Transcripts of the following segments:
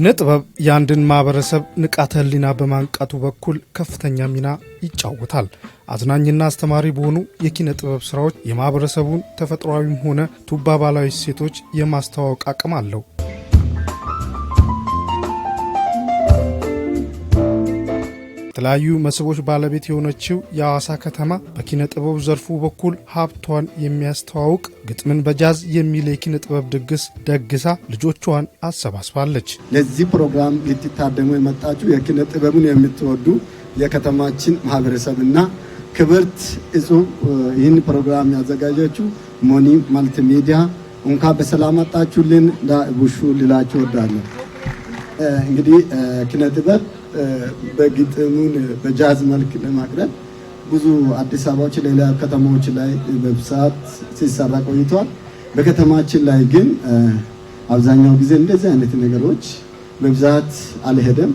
ኪነ ጥበብ የአንድን ማህበረሰብ ንቃተ ህሊና በማንቃቱ በኩል ከፍተኛ ሚና ይጫወታል። አዝናኝና አስተማሪ በሆኑ የኪነ ጥበብ ስራዎች የማህበረሰቡን ተፈጥሯዊም ሆነ ቱባ ባህላዊ እሴቶች የማስተዋወቅ አቅም አለው። የተለያዩ መስህቦች ባለቤት የሆነችው የሐዋሳ ከተማ በኪነ ጥበብ ዘርፉ በኩል ሀብቷን የሚያስተዋውቅ ግጥምን በጃዝ የሚል የኪነ ጥበብ ድግስ ደግሳ ልጆቿን አሰባስባለች። ለዚህ ፕሮግራም ልትታደሙ የመጣችሁ የኪነ ጥበብን የምትወዱ የከተማችን ማህበረሰብና ክብርት እጹብ ይህን ፕሮግራም ያዘጋጀችው ሞኒ መልቲሚዲያ እንኳን በሰላም መጣችሁልን ቡሹ ልላችሁ እወዳለሁ። እንግዲህ ኪነ ጥበብ በግጥሙን በጃዝ መልክ ለማቅረብ ብዙ አዲስ አበባዎች ሌላ ከተማዎች ላይ በብዛት ሲሰራ ቆይቷል። በከተማችን ላይ ግን አብዛኛው ጊዜ እንደዚህ አይነት ነገሮች በብዛት አልሄደም።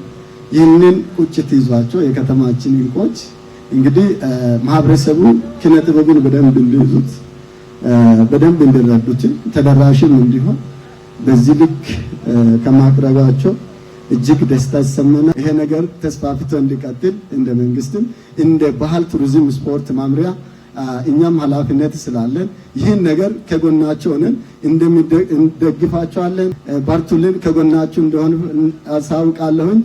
ይህንን ቁጭት ይዟቸው የከተማችን እንቆች እንግዲህ ማህበረሰቡ ኪነ ጥበቡን በደንብ እንዲይዙት በደንብ እንዲረዱት ተደራሽም እንዲሆን በዚህ ልክ ከማቅረባቸው እጅግ ደስታ ይሰማናል። ይሄ ነገር ተስፋፍቶ እንዲቀጥል እንደ መንግስትም እንደ ባህል ቱሪዝም ስፖርት ማምሪያ እኛም ኃላፊነት ስላለን ይህን ነገር ከጎናቸው ሆነን እንደግፋቸዋለን። ባርቱልን፣ ከጎናችሁ እንደሆነ አሳውቃለሁኝ።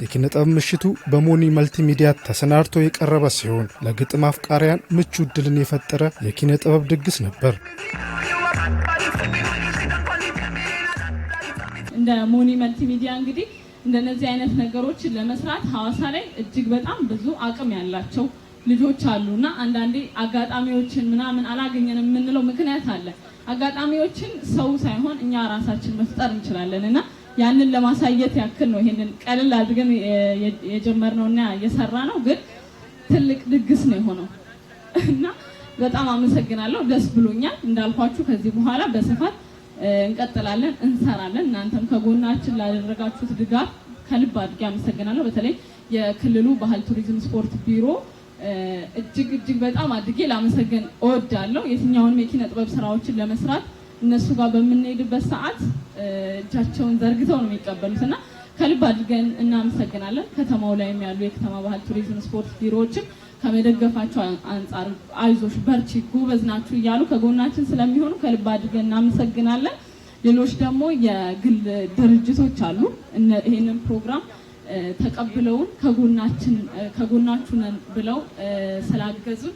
የኪነ ጥበብ ምሽቱ በሞኒ መልቲሚዲያ ተሰናድቶ የቀረበ ሲሆን ለግጥም አፍቃሪያን ምቹ ዕድልን የፈጠረ የኪነ ጥበብ ድግስ ነበር። እንደ ሞኒ መልቲሚዲያ እንግዲህ እንደነዚህ አይነት ነገሮችን ለመስራት ሐዋሳ ላይ እጅግ በጣም ብዙ አቅም ያላቸው ልጆች አሉና አንዳንዴ አጋጣሚዎችን ምናምን አላገኘንም የምንለው ምክንያት አለ። አጋጣሚዎችን ሰው ሳይሆን እኛ ራሳችን መፍጠር እንችላለንና ያንን ለማሳየት ያክል ነው ይሄንን ቀለል አድርገን የጀመርነውና እየሰራ ነው። ግን ትልቅ ድግስ ነው የሆነው እና በጣም አመሰግናለሁ። ደስ ብሎኛል። እንዳልኳችሁ ከዚህ በኋላ በስፋት እንቀጥላለን፣ እንሰራለን። እናንተም ከጎናችን ላደረጋችሁት ድጋፍ ከልብ አድርጌ አመሰግናለሁ። በተለይ የክልሉ ባህል ቱሪዝም ስፖርት ቢሮ እጅግ በጣም አድርጌ ላመሰግን እወዳለሁ። የትኛውንም የኪነ ጥበብ ስራዎችን ለመስራት እነሱ ጋር በምንሄድበት ሰዓት እጃቸውን ዘርግተው ነው የሚቀበሉትና ከልብ አድርገን እናመሰግናለን። ከተማው ላይም ያሉ የከተማ ባህል ቱሪዝም ስፖርት ቢሮዎችን ከመደገፋቸው አንጻር አይዞሽ፣ በርቺ፣ ጎበዝ ናችሁ እያሉ ከጎናችን ስለሚሆኑ ከልብ አድርገን እናመሰግናለን። ሌሎች ደግሞ የግል ድርጅቶች አሉ ይሄንን ፕሮግራም ተቀብለውን ከጎናችሁ ነን ብለው ስላገዙን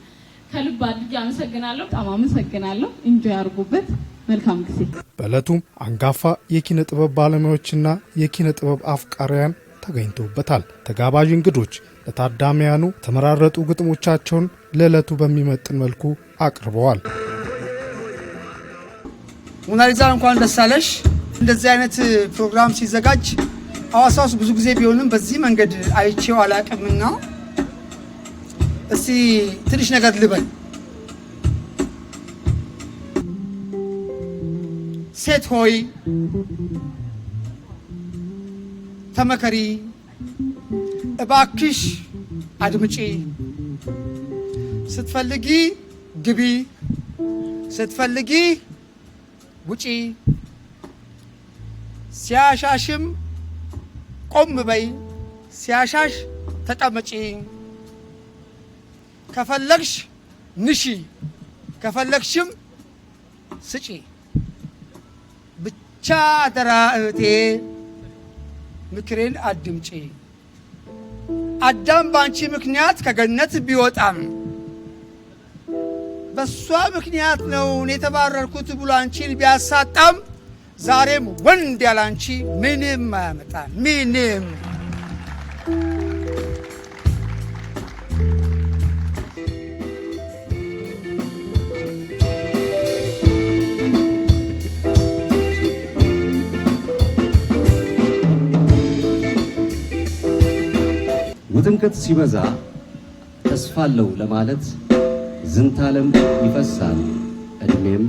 ከልብ አድርጌ አመሰግናለሁ። በጣም አመሰግናለሁ። ኢንጆይ አድርጉበት። መልካም ጊዜ። በዕለቱም አንጋፋ የኪነ ጥበብ ባለሙያዎችና የኪነ ጥበብ አፍቃሪያን ተገኝተውበታል። ተጋባዥ እንግዶች ለታዳሚያኑ ተመራረጡ ግጥሞቻቸውን ለዕለቱ በሚመጥን መልኩ አቅርበዋል። ሞናሊዛ እንኳን ደስ አለሽ። እንደዚህ አይነት ፕሮግራም ሲዘጋጅ ሐዋሳ ውስጥ ብዙ ጊዜ ቢሆንም በዚህ መንገድ አይቼው አላቅምና እስቲ ትንሽ ነገር ልበል። ሴት ሆይ ተመከሪ፣ እባክሽ አድምጪ፣ ስትፈልጊ ግቢ፣ ስትፈልጊ ውጪ፣ ሲያሻሽም ቆም በይ፣ ሲያሻሽ ተቀመጪ፣ ከፈለግሽ ንሺ፣ ከፈለግሽም ስጪ። ብቻ አደራ እህቴ ምክሬን አድምጪ። አዳም ባንቺ ምክንያት ከገነት ቢወጣም በሷ ምክንያት ነው እኔ የተባረርኩት ብሎ አንቺን ቢያሳጣም ዛሬም ወንድ ያላንቺ ምንም አያመጣም። ምንም ውጥንቅጥ ሲበዛ ተስፋ አለው ለማለት ዝንታለም ይፈሳል እድሜም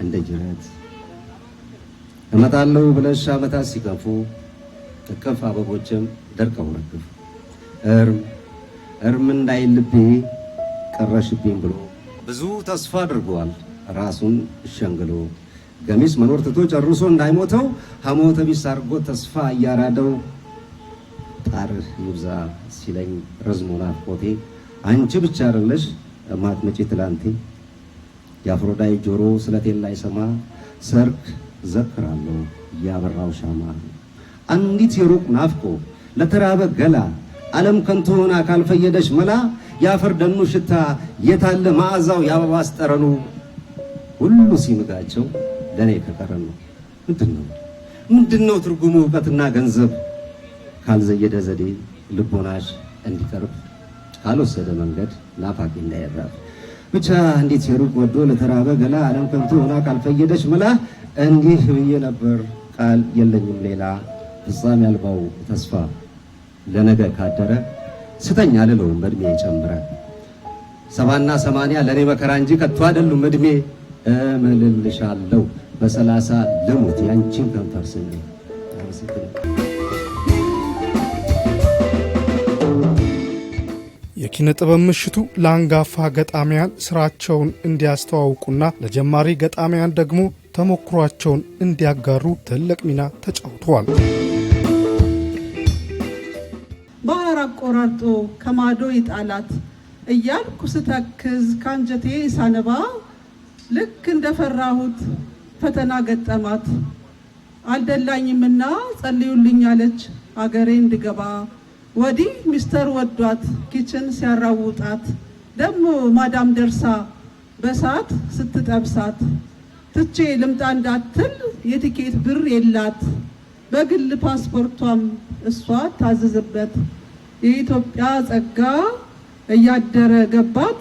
እንደ ጅረት። እመጣለሁ ብለሽ ዓመታት ሲገፉ እቅፍ አበቦችም ደርቀው ረግፉ። እርም እንዳይልቤ ቀረሽብኝ ብሎ ብዙ ተስፋ አድርጓል ራሱን ሸንግሎ ገሚስ መኖር ትቶ ጨርሶ እንዳይሞተው ሐሞተ ቢስ አድርጎ ተስፋ እያራደው ጣር ይብዛ ሲለኝ ረዝሞ ናፍቆቴ አንቺ ብቻ አይደለሽ ማትመጪ ትላንቴ የአፍሮዳይ ጆሮ ስለቴን ላይ ሰማ ሰርክ ዘክራለሁ ያበራው ሻማ አንዲት የሩቅ ናፍቆ ለተራበ ገላ ዓለም ከንቱ ሆና ካልፈየደሽ መላ የአፈር ደኑ ሽታ የታለ መዓዛው የአበባ አስጠረኑ ሁሉ ሲምጋቸው ለኔ ከቀረን ነው ምንድነው ትርጉሙ ዕውቀትና ገንዘብ ካልዘየደ ዘዴ ልቦናሽ እንዲቀርብ ካልወሰደ መንገድ ናፋቂ እንዳይራብ ብቻ እንዴት የሩቅ ወዶ ለተራበ ገላ ዓለም ከንቱ ሆና ካልፈየደሽ መላ እንዲህ ብዬ ነበር ቃል የለኝም ሌላ ፍጻሜ ያልባው ተስፋ ለነገ ካደረ ስተኛ ልለውም በእድሜ ጨምረ 70 እና 80 ለኔ መከራ እንጂ ከቶ አይደሉም እድሜ እምልልሻለሁ በ30 ልሙት ያንቺን ከንፈር ስሜ የኪነ ጥበብ ምሽቱ ለአንጋፋ ገጣሚያን ስራቸውን እንዲያስተዋውቁና ለጀማሪ ገጣሚያን ደግሞ ተሞክሯቸውን እንዲያጋሩ ትልቅ ሚና ተጫውተዋል። ባህር አቆራርጦ ከማዶ ይጣላት እያልኩ ስተክዝ ካንጀቴ ሳነባ ልክ እንደፈራሁት ፈተና ገጠማት። አልደላኝምና ጸልዩልኝ አለች አገሬ እንድገባ። ወዲህ ሚስተር ወዷት ኪችን ሲያራውጣት ደሞ ማዳም ደርሳ በሳት ስትጠብሳት ትቼ ልምጣ እንዳትል የቲኬት ብር የላት በግል ፓስፖርቷም እሷ ታዘዘበት። የኢትዮጵያ ጸጋ እያደረ ገባት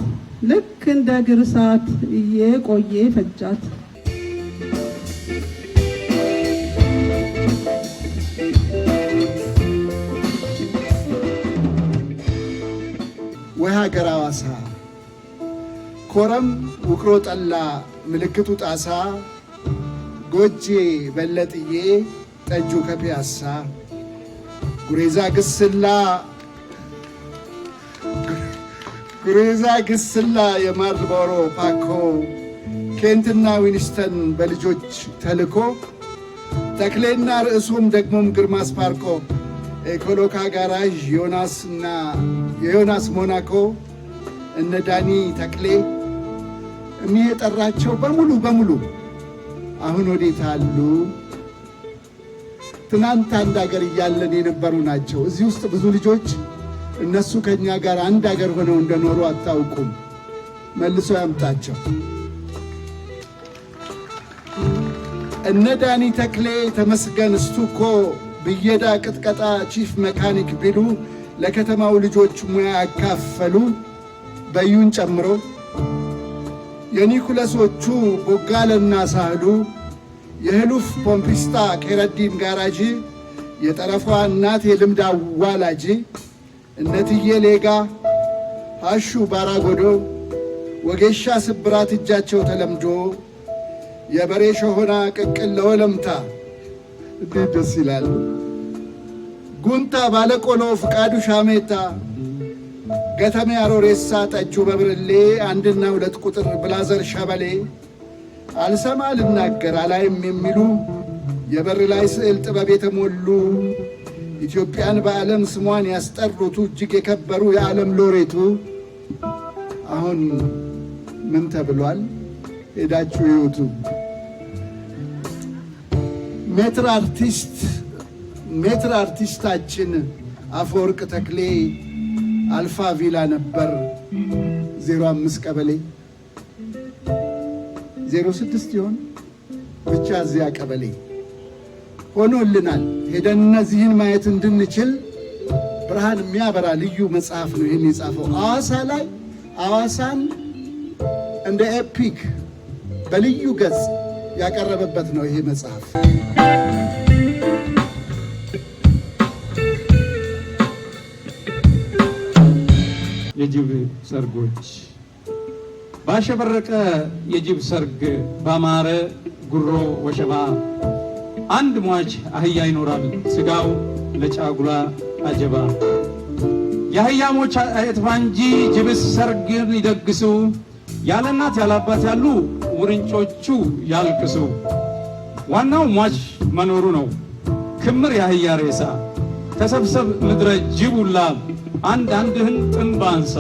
ልክ እንደ ግርሳት እየቆየ ፈጃት። ወሀገር ሐዋሳ ኮረም ውቅሮ ጠላ ምልክቱ ጣሳ ጎጄ በለጥዬ ጠጁ ከፒያሳ ጉሬዛ ግስላ የማርልቦሮ ፓኮ ኬንትና ዊንስተን በልጆች ተልኮ ተክሌና ርዕሱም ደግሞም ግርማ ስፓርኮ ኤኮሎካ ጋራዥ የዮናስ ሞናኮ እነ ዳኒ ተክሌ እኔ የጠራቸው በሙሉ አሁን ወዴት አሉ? ትናንት አንድ ሀገር እያለን የነበሩ ናቸው። እዚህ ውስጥ ብዙ ልጆች እነሱ ከኛ ጋር አንድ ሀገር ሆነው እንደኖሩ አታውቁም። መልሶ ያምጣቸው። እነ ዳኒ ተክሌ ተመስገን ስቱኮ ብየዳ ቅጥቀጣ ቺፍ መካኒክ ቢሉ ለከተማው ልጆች ሙያ ያካፈሉ በዩን ጨምሮ የኒኩለሶቹ ቦጋለና ሳህሉ የህሉፍ ፖምፒስታ ኬረዲን ጋራጂ የጠረፏ እናት የልምድ አዋላጂ እነትዬ ሌጋ ሃሹ ባራጎዶ ወጌሻ ስብራት እጃቸው ተለምዶ የበሬ ሾሆና ቅቅል ለወለምታ እንዴት ደስ ይላል። ጉንታ ባለቆሎ ፍቃዱ ሻሜታ ገተሜ አሮሬሳ ጠጁ በብርሌ አንድና ሁለት ቁጥር ብላዘር ሸበሌ አልሰማ ልናገር አላይም የሚሉ የበር ላይ ስዕል ጥበብ የተሞሉ ኢትዮጵያን በዓለም ስሟን ያስጠሩቱ እጅግ የከበሩ የዓለም ሎሬቱ አሁን ምን ተብሏል? ሄዳችሁ ይዩቱ። ሜትር አርቲስታችን አፈወርቅ ተክሌ አልፋ ቪላ ነበር 05 ቀበሌ 06 ይሆን ብቻ እዚያ ቀበሌ ሆኖልናል። ሄደን እነዚህን ማየት እንድንችል ብርሃን የሚያበራ ልዩ መጽሐፍ ነው ይህን የጻፈው። ሐዋሳ ላይ ሐዋሳን እንደ ኤፒክ በልዩ ገጽ ያቀረበበት ነው ይሄ መጽሐፍ። የጅብ ሰርጎች ባሸበረቀ የጅብ ሰርግ ባማረ ጉሮ ወሸባ አንድ ሟች አህያ ይኖራል ስጋው ለጫጉላ አጀባ። የአህያ ሞች አይጥፋ እንጂ ጅብስ ሰርግን ይደግሱ ያለ እናት ያለ አባት ያሉ ውርንጮቹ ያልቅሱ። ዋናው ሟች መኖሩ ነው። ክምር ያህያ ሬሳ ተሰብሰብ ምድረ ጅቡላ አንድህን ጥንብ አንሳ።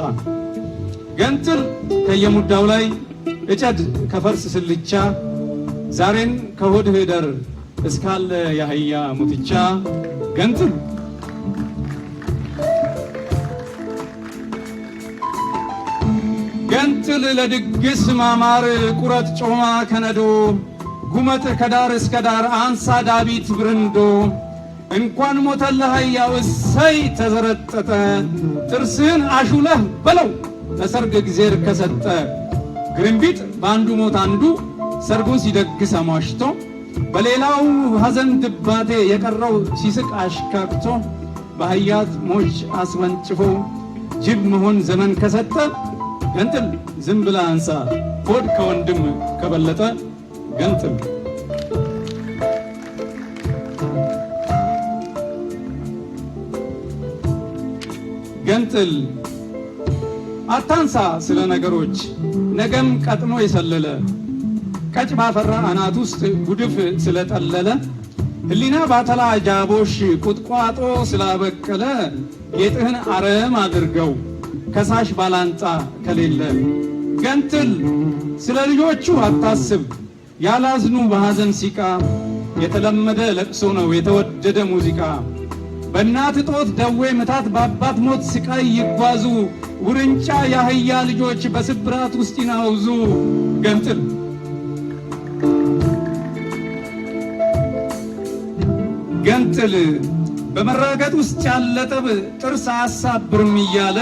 ገንጥል ከየሙዳው ላይ እጨድ ከፈርስ ስልቻ ዛሬን ከሆድህ ደር እስካለ ያህያ ሙትቻ። ገንጥል ገንጥል ለድግስ ማማር ቁረጥ ጮማ ከነዶ ጉመጥ ከዳር እስከ ዳር አንሳ ዳቢት ብርንዶ። እንኳን ሞተልህ አህያው እሰይ ተዘረጠጠ ጥርስህን አሹለህ በለው ለሰርግ ጊዜር ከሰጠ። ግርንቢጥ በአንዱ ሞት አንዱ ሰርጉን ሲደግስ አሟሽቶ በሌላው ሐዘን ድባቴ የቀረው ሲስቅ አሽካክቶ በአህያት ሞች አስወንጭፎ ጅብ መሆን ዘመን ከሰጠ። ገንጥል ዝም ብላ አንሳ ሆድ ከወንድም ከበለጠ። ገንጥል ገንጥል አታንሳ ስለ ነገሮች ነገም ቀጥኖ የሰለለ ቀጭ ባፈራ አናት ውስጥ ጉድፍ ስለጠለለ ህሊና ባተላ ጃቦሽ ቁጥቋጦ ስላበቀለ ጌጥህን አረም አድርገው ከሳሽ ባላንጣ ከሌለ። ገንጥል ስለ ልጆቹ አታስብ ያላዝኑ በሐዘን ሲቃ የተለመደ ለቅሶ ነው የተወደደ ሙዚቃ። በእናት ጦት ደዌ ምታት በአባት ሞት ስቃይ ይጓዙ ውርንጫ ያህያ ልጆች በስብራት ውስጥ ይናውዙ። ገንጥል ገንጥል በመራገጥ ውስጥ ያለ ጠብ ጥርስ አሳብርም እያለ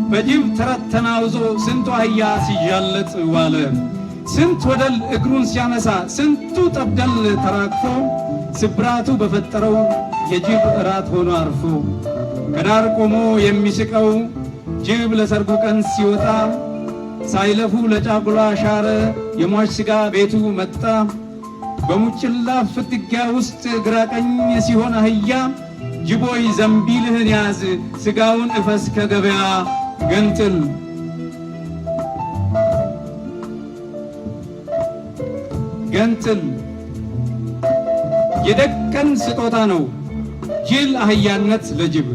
በጅብ ተረት ተናውዞ ስንቱ አህያ ሲያለጥ ዋለ። ስንት ወደል እግሩን ሲያነሳ ስንቱ ጠብደል ተራግፎ ስብራቱ በፈጠረው የጅብ እራት ሆኖ አርፎ። ከዳር ቆሞ የሚስቀው ጅብ ለሰርጉ ቀን ሲወጣ ሳይለፉ ለጫጉላ ሻረ የሟች ሥጋ ቤቱ መጣ። በሙጭላ ፍትጊያ ውስጥ ግራቀኝ ሲሆን አህያ ጅቦይ ዘንቢልህን ያዝ ሥጋውን እፈስ ከገበያ። ገንጥል ገንጥል የደቀን ስጦታ ነው ጅል አህያነት ለጅብ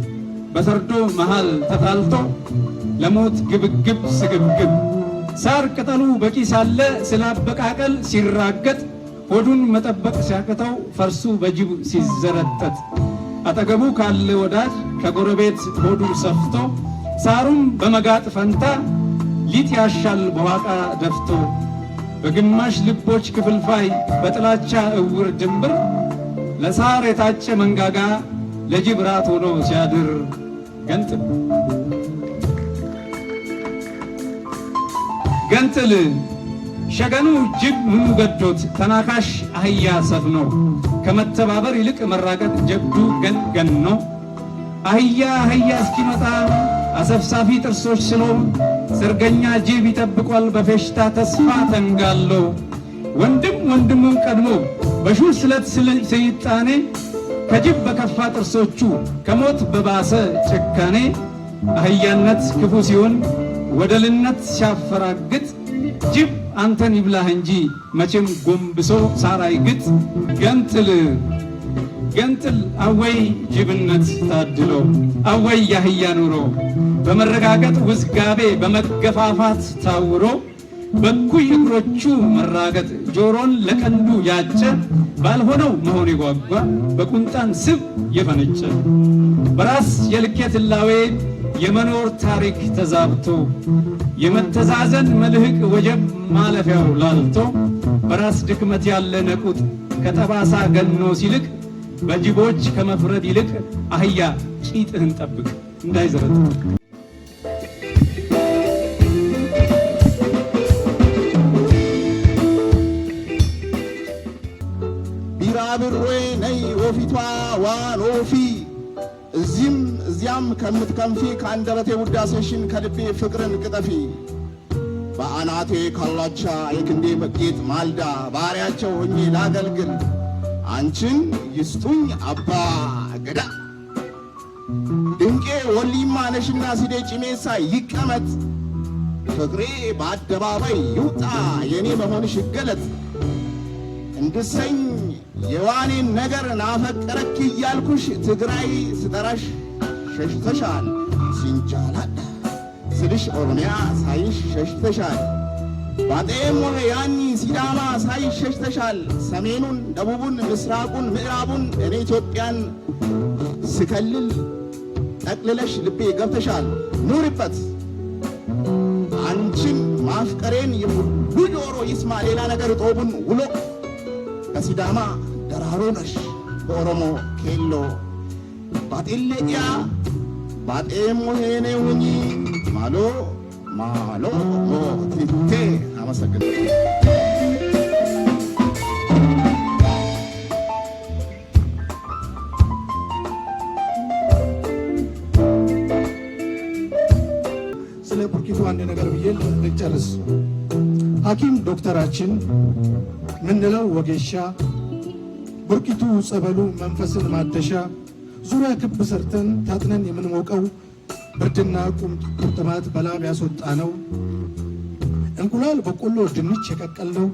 በሰርዶ መሃል ተጣልቶ ለሞት ግብግብ ስግብግብ። ሳር ቅጠሉ በቂ ሳለ ስላበቃቀል ሲራገጥ ሆዱን መጠበቅ ሲያቅተው ፈርሱ በጅብ ሲዘረጠጥ። አጠገቡ ካለ ወዳጅ ከጎረቤት ሆዱ ሰፍቶ ሳሩም በመጋጥ ፈንታ ሊጥ ያሻል በዋቃ ደፍቶ። በግማሽ ልቦች ክፍልፋይ በጥላቻ እውር ድንብር ለሳር የታጨ መንጋጋ ለጅብ ራት ሆኖ ሲያድር። ገንጥል ገንጥል ሸገኑ ጅብ ምኑ ገዶት ተናካሽ አህያ ሰፍኖ ከመተባበር ይልቅ መራቀጥ ጀብዱ ገን ነው። አህያ እስኪመጣ አሰፍሳፊ ጥርሶች ስሎ ሰርገኛ ጅብ ይጠብቋል በፌሽታ ተስፋ ተንጋሎ። ወንድም ወንድሙን ቀድሞ በሹል ስለት ስይጣኔ ከጅብ በከፋ ጥርሶቹ ከሞት በባሰ ጭካኔ። አህያነት ክፉ ሲሆን ወደልነት ሲያፈራግጥ ጅብ አንተን ይብላህ እንጂ መቼም ጎንብሶ ሳር አይግጥ። ገንጥል አወይ ጅብነት ታድሎ አወይ ያህያ ኑሮ በመረጋገጥ ውዝጋቤ በመገፋፋት ታውሮ በኩይ እግሮቹ መራገጥ ጆሮን ለቀንዱ ያጨ ባልሆነው መሆን የጓጓ በቁንጣን ስብ የፈነጨ በራስ የልኬት ላዌ የመኖር ታሪክ ተዛብቶ የመተዛዘን መልህቅ ወጀብ ማለፊያው ላልቶ በራስ ድክመት ያለ ነቁጥ ከጠባሳ ገኖ ሲልቅ በጅቦች ከመፍረድ ይልቅ አህያ ቂጥህን ጠብቅ እንዳይዘረጥ። ቢራብሮዬ ነይ ወፊቷ ዋኖፊ እዚህም እዚያም ከምትከንፊ ከአንደበቴ ውዳሴሽን ከልቤ ፍቅርን ቅጠፊ። በአናቴ ካላቻ የክንዴ መቄጥ ማልዳ ባሪያቸው ሆኜ ላገልግል አንቺን ይስጡኝ አባ ገዳ። ድንቄ ወሊማ ነሽና ሲዴ ጭሜሳ ይቀመጥ ፍቅሬ በአደባባይ ይውጣ የኔ መሆንሽ ይገለጥ እንድሰኝ የዋኔን ነገር ናፈቀረክ እያልኩሽ ትግራይ ስጠራሽ ሸሽተሻል ሲንጃላዳ ስልሽ ኦሮሚያ ሳይሽ ሸሽተሻል ባጤም ሆነ ያኒ ሲዳማ ሳይሽ ሸሽተሻል ሰሜኑን ደቡቡን ምስራቁን ምዕራቡን እኔ ኢትዮጵያን ስከልል ጠቅልለሽ ልቤ ገብተሻል ኑሪበት አንቺን ማፍቀሬን የሁሉ ጆሮ ይስማ ሌላ ነገር ጦቡን ውሎ በሲዳማ ደራሮ ነሽ በኦሮሞ ኬሎ ባጤሌያ ባጤም ሆኔ ሁኚ ማሎ ማሎ ሞቲቴ አመሰግናለሁ። ስለ ቡርኪቱ አንድ ነገር ብዬ ልጨርስ። ሐኪም ዶክተራችን ምንለው ወጌሻ ቡርኪቱ ጸበሉ መንፈስን ማደሻ ዙሪያ ክብ ሰርተን ታጥነን የምንሞቀው ብርድና ቁርጥማት በላብ ያስወጣ ነው። እንቁላል በቆሎ ድንች የቀቀልነው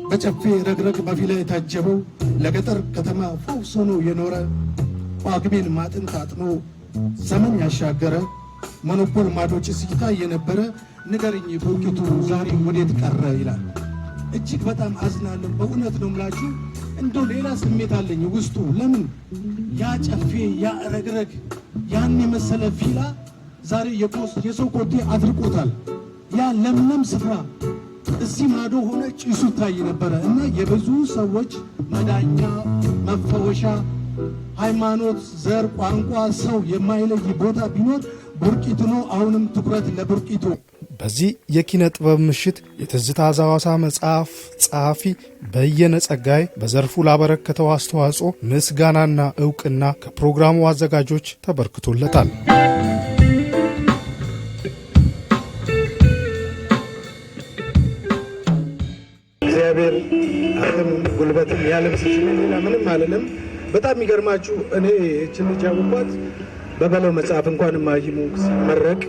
በጨፌ ረግረግ በፊላ የታጀበው ለገጠር ከተማ ፈውስ ሆኖ የኖረ ጳጉሜን ማጥን ታጥኖ ዘመን ያሻገረ ሞኖፖል ማዶ ጭስ ይታይ የነበረ ንገርኝ ቡርኪቱ ዛሬ ወዴት ቀረ ይላል። እጅግ በጣም አዝናለሁ። በእውነት ነው ምላችሁ እንደው ሌላ ስሜት አለኝ ውስጡ። ለምን ያ ጨፌ ያ ረግረግ ያን የመሰለ ቪላ ዛሬ የሰው ኮቴ አድርቆታል። ያ ለምለም ስፍራ እዚህ ማዶ ሆነ ጭሱ ይታይ ነበረ እና የብዙ ሰዎች መዳኛ መፈወሻ ሃይማኖት፣ ዘር፣ ቋንቋ፣ ሰው የማይለይ ቦታ ቢኖር ቡርቂቱ ነው። አሁንም ትኩረት ለቡርቂቱ። በዚህ የኪነ ጥበብ ምሽት የትዝታ ዘሐዋሳ መጽሐፍ ጸሐፊ በየነ ጸጋይ በዘርፉ ላበረከተው አስተዋጽኦ ምስጋናና ዕውቅና ከፕሮግራሙ አዘጋጆች ተበርክቶለታል። እግዚአብሔር አቅም ጉልበትም ያለብስሽ ሌላ ምንም አልልም። በጣም የሚገርማችሁ እኔ እችን ልጅ ያወኳት በበለው መጽሐፍ እንኳን ማይሙ ሲመረቅ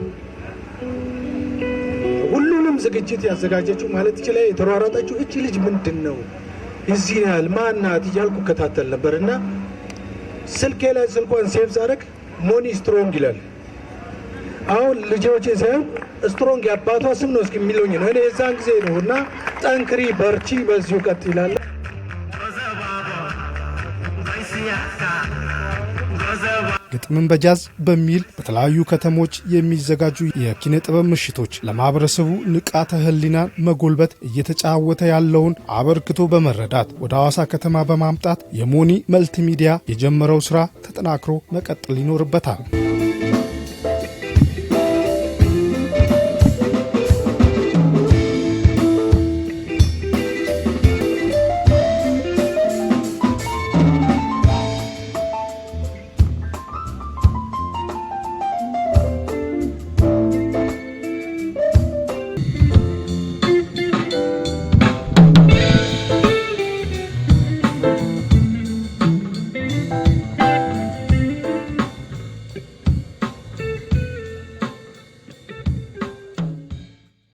ሁሉንም ዝግጅት ያዘጋጀችው ማለት ይችላል የተሯሯጠችው እቺ ልጅ ምንድን ነው እዚህ ያህል ማናት እያልኩ ከታተል ነበርና ስልኬ ላይ ስልኳን ሴቭ ሳደርግ ሞኒ ስትሮንግ ይላል። አሁን ልጆቼ ሳይሆን ስትሮንግ ያባቷ ስም ነው እስኪሚሉኝ ነው። እኔ የዛን ጊዜ ነውና ጠንክሪ በርቺ በዚሁ ቀጥ ይላል። ግጥምን በጃዝ በሚል በተለያዩ ከተሞች የሚዘጋጁ የኪነ ጥበብ ምሽቶች ለማህበረሰቡ ንቃተ ህሊናን መጎልበት እየተጫወተ ያለውን አበርክቶ በመረዳት ወደ ሐዋሳ ከተማ በማምጣት የሞኒ መልቲሚዲያ የጀመረው ስራ ተጠናክሮ መቀጠል ይኖርበታል።